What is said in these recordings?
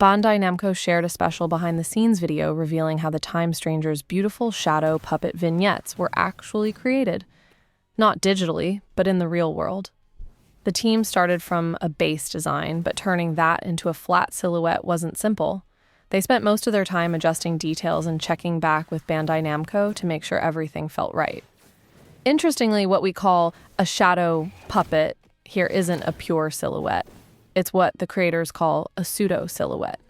Bandai Namco shared a special behind-the-scenes video revealing how the Time Stranger's beautiful shadow puppet vignettes were actually created. Not digitally, but in the real world. The team started from a base design, but turning that into a flat silhouette wasn't simple. They spent most of their time adjusting details and checking back with Bandai Namco to make sure everything felt right. Interestingly, what we call a shadow puppet here isn't a pure silhouette. It's what the creators call a pseudo-silhouette.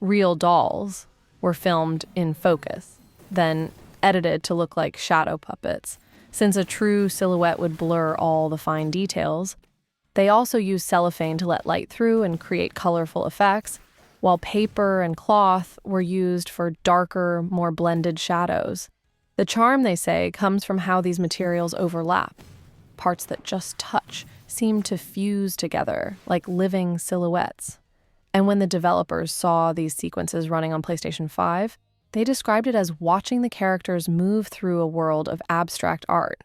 Real dolls were filmed in focus, then edited to look like shadow puppets. Since a true silhouette would blur all the fine details, they also used cellophane to let light through and create colorful effects, while paper and cloth were used for darker, more blended shadows. The charm, they say, comes from how these materials overlap. Parts that just touch seem to fuse together like living silhouettes. And when the developers saw these sequences running on PlayStation 5, they described it as watching the characters move through a world of abstract art,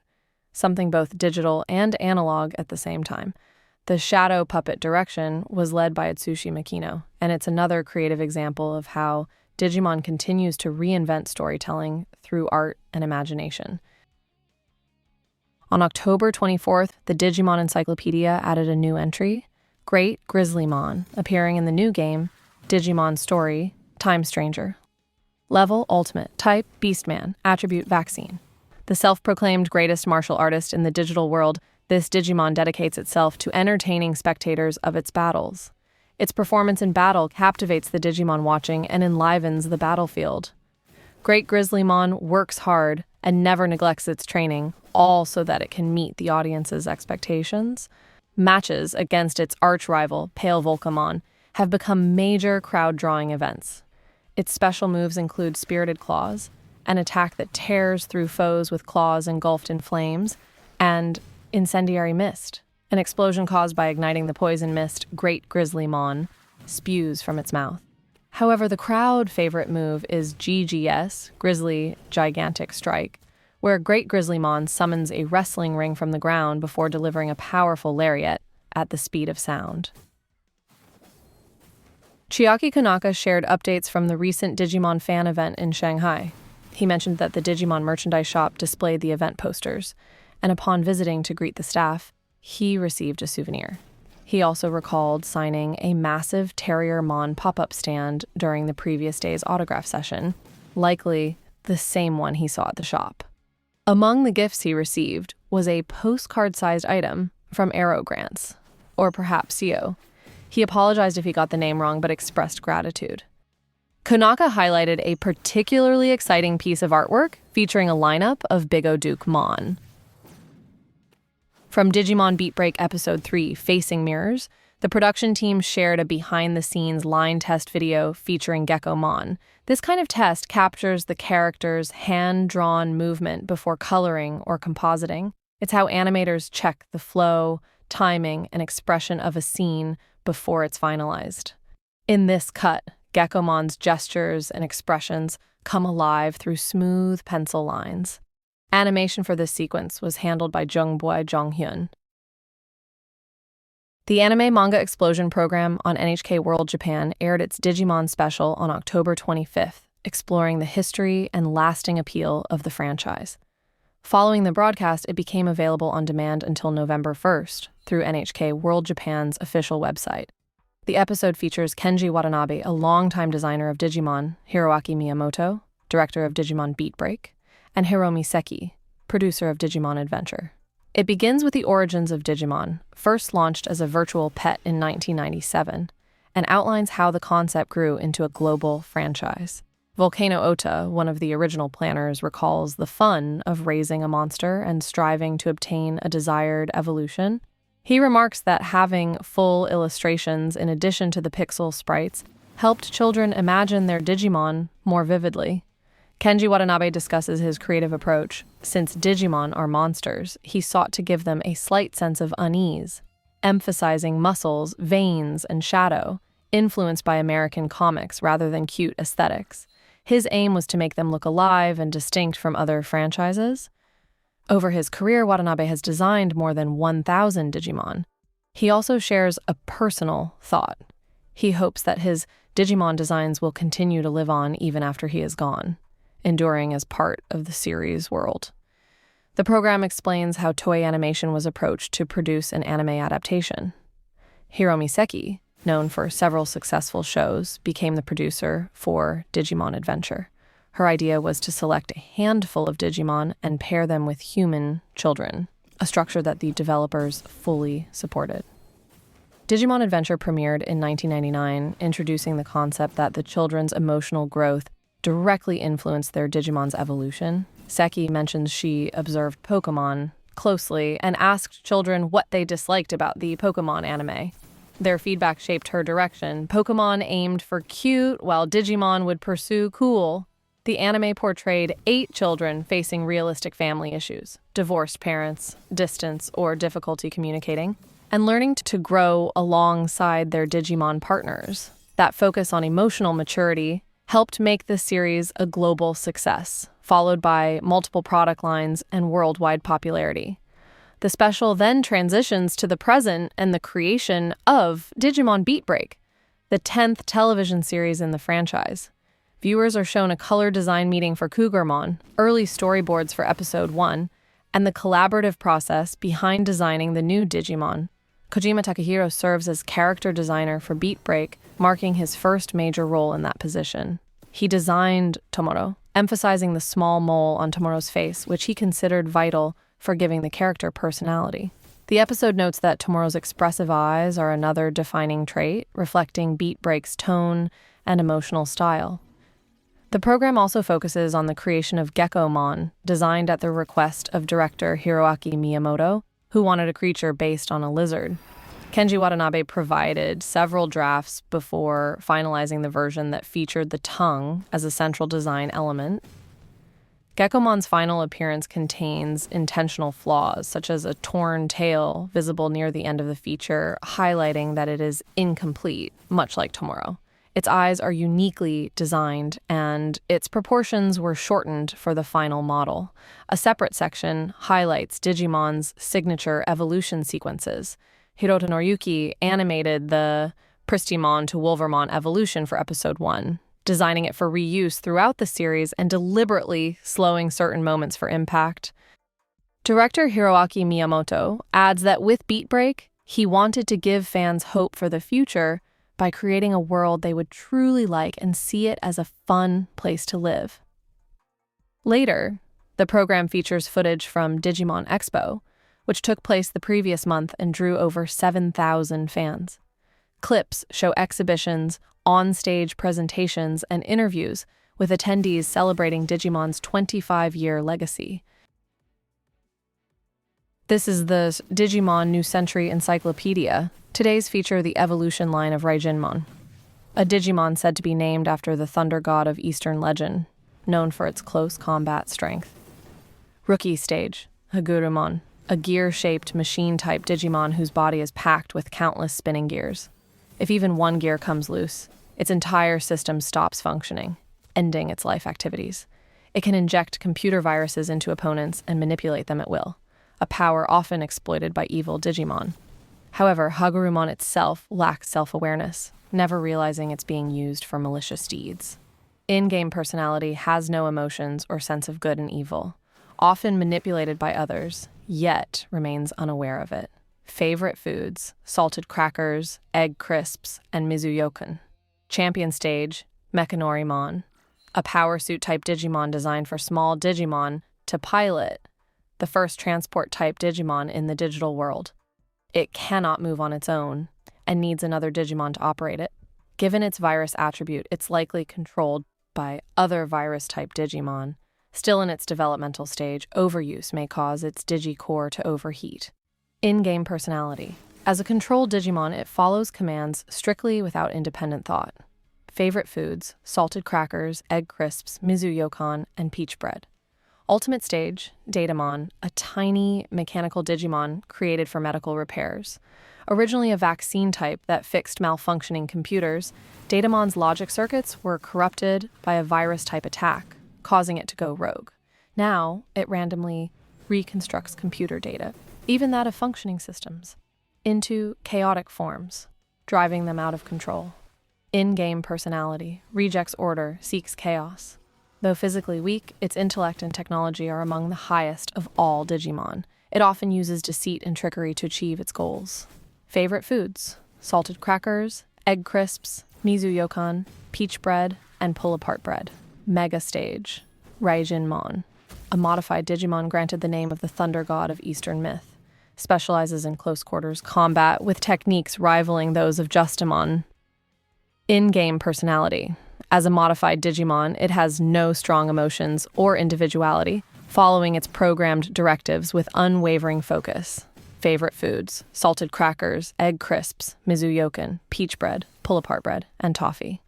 something both digital and analog at the same time. The shadow puppet direction was led by Atsushi Makino, and it's another creative example of how Digimon continues to reinvent storytelling through art and imagination. On October 24th, the Digimon Encyclopedia added a new entry, GreatGrizzlymon, appearing in the new game, Digimon Story, Time Stranger. Level, Ultimate. Type, Beastman. Attribute, Vaccine. The self-proclaimed greatest martial artist in the digital world, this Digimon dedicates itself to entertaining spectators of its battles. Its performance in battle captivates the Digimon watching and enlivens the battlefield. GreatGrizzlymon works hard and never neglects its training, all so that it can meet the audience's expectations. Matches against its arch-rival, Pale Volcamon, have become major crowd-drawing events. Its special moves include Spirited Claws, an attack that tears through foes with claws engulfed in flames, and Incendiary Mist, an explosion caused by igniting the poison mist GreatGrizzlymon spews from its mouth. However, the crowd favorite move is GGS, Grizzly Gigantic Strike, where GreatGrizzlymon summons a wrestling ring from the ground before delivering a powerful lariat at the speed of sound. Chiaki Konaka shared updates from the recent Digimon fan event in Shanghai. He mentioned that the Digimon merchandise shop displayed the event posters, and upon visiting to greet the staff, he received a souvenir. He also recalled signing a massive Terriermon pop-up stand during the previous day's autograph session, likely the same one he saw at the shop. Among the gifts he received was a postcard-sized item from Arrow Grants, or perhaps CO. He apologized if he got the name wrong, but expressed gratitude. Konaka highlighted a particularly exciting piece of artwork featuring a lineup of Big O Duke Mon. From Digimon Beatbreak Episode 3, Facing Mirrors, the production team shared a behind-the-scenes line test video featuring Gekomon. This kind of test captures the character's hand-drawn movement before coloring or compositing. It's how animators check the flow, timing, and expression of a scene before it's finalized. In this cut, Gekomon's gestures and expressions come alive through smooth pencil lines. Animation for this sequence was handled by Jungboy Jonghyun. The Anime Manga Explosion program on NHK World Japan aired its Digimon special on October 25th, exploring the history and lasting appeal of the franchise. Following the broadcast, it became available on demand until November 1st through NHK World Japan's official website. The episode features Kenji Watanabe, a longtime designer of Digimon, Hiroaki Miyamoto, director of Digimon Beatbreak, and Hiromi Seki, producer of Digimon Adventure. It begins with the origins of Digimon, first launched as a virtual pet in 1997, and outlines how the concept grew into a global franchise. Volcano Ota, one of the original planners, recalls the fun of raising a monster and striving to obtain a desired evolution. He remarks that having full illustrations in addition to the pixel sprites helped children imagine their Digimon more vividly. Kenji Watanabe discusses his creative approach. Since Digimon are monsters, he sought to give them a slight sense of unease, emphasizing muscles, veins, and shadow, influenced by American comics rather than cute aesthetics. His aim was to make them look alive and distinct from other franchises. Over his career, Watanabe has designed more than 1,000 Digimon. He also shares a personal thought. He hopes that his Digimon designs will continue to live on even after he is gone, enduring as part of the series' world. The program explains how Toei Animation was approached to produce an anime adaptation. Hiromi Seki, known for several successful shows, became the producer for Digimon Adventure. Her idea was to select a handful of Digimon and pair them with human children, a structure that the developers fully supported. Digimon Adventure premiered in 1999, introducing the concept that the children's emotional growth directly influenced their Digimon's evolution. Seki mentions she observed Pokémon closely and asked children what they disliked about the Pokémon anime. Their feedback shaped her direction. Pokémon aimed for cute, while Digimon would pursue cool. The anime portrayed 8 children facing realistic family issues, divorced parents, distance, or difficulty communicating, and learning to grow alongside their Digimon partners. That focus on emotional maturity helped make the series a global success, followed by multiple product lines and worldwide popularity. The special then transitions to the present and the creation of Digimon Beatbreak, the 10th television series in the franchise. Viewers are shown a color design meeting for Cougarmon, early storyboards for Episode 1, and the collaborative process behind designing the new Digimon. Kojima Takahiro serves as character designer for Beatbreak, marking his first major role in that position. He designed Tomoro, emphasizing the small mole on Tomoro's face, which he considered vital for giving the character personality. The episode notes that Tomoro's expressive eyes are another defining trait, reflecting Beatbreak's tone and emotional style. The program also focuses on the creation of Gekomon, designed at the request of director Hiroaki Miyamoto, who wanted a creature based on a lizard. Kenji Watanabe provided several drafts before finalizing the version that featured the tongue as a central design element. Gekomon's final appearance contains intentional flaws, such as a torn tail visible near the end of the feature, highlighting that it is incomplete, much like Tomoro. Its eyes are uniquely designed, and its proportions were shortened for the final model. A separate section highlights Digimon's signature evolution sequences. Hirota Noriyuki animated the Pristimon to Wolvermon evolution for Episode 1, designing it for reuse throughout the series and deliberately slowing certain moments for impact. Director Hiroaki Miyamoto adds that with Beatbreak, he wanted to give fans hope for the future by creating a world they would truly like and see it as a fun place to live. Later, the program features footage from Digimon Expo, which took place the previous month and drew over 7,000 fans. Clips show exhibitions, on-stage presentations, and interviews with attendees celebrating Digimon's 25-year legacy. This is the Digimon New Century Encyclopedia. Today's feature the evolution line of Raijinmon, a Digimon said to be named after the thunder god of Eastern legend, known for its close combat strength. Rookie stage, Hagurumon, a gear-shaped machine-type Digimon whose body is packed with countless spinning gears. If even one gear comes loose, its entire system stops functioning, ending its life activities. It can inject computer viruses into opponents and manipulate them at will, a power often exploited by evil Digimon. However, Hagurumon itself lacks self-awareness, never realizing it's being used for malicious deeds. In-game personality has no emotions or sense of good and evil, often manipulated by others, yet remains unaware of it. Favorite foods: salted crackers, egg crisps, and mizuyokan. Champion stage, Mechanorimon, a power suit-type Digimon designed for small Digimon to pilot, the first transport-type Digimon in the digital world. It cannot move on its own and needs another Digimon to operate it. Given its virus attribute, it's likely controlled by other virus-type Digimon. Still in its developmental stage, overuse may cause its Digicore to overheat. In-game personality. As a controlled Digimon, it follows commands strictly without independent thought. Favorite foods: salted crackers, egg crisps, mizuyokan, and peach bread. Ultimate stage, Datamon, a tiny mechanical Digimon created for medical repairs. Originally a vaccine type that fixed malfunctioning computers, Datamon's logic circuits were corrupted by a virus-type attack, causing it to go rogue. Now, it randomly reconstructs computer data, even that of functioning systems, into chaotic forms, driving them out of control. In-game personality, rejects order, seeks chaos. Though physically weak, its intellect and technology are among the highest of all Digimon. It often uses deceit and trickery to achieve its goals. Favorite foods: salted crackers, egg crisps, mizu-yokan, peach bread, and pull-apart bread. Mega stage, Grizzlymon, a modified Digimon granted the name of the thunder god of Eastern myth. Specializes in close quarters combat with techniques rivaling those of Justimon. In-game personality. As a modified Digimon, it has no strong emotions or individuality, following its programmed directives with unwavering focus. Favorite foods: salted crackers, egg crisps, mizu-yokan, peach bread, pull-apart bread, and toffee.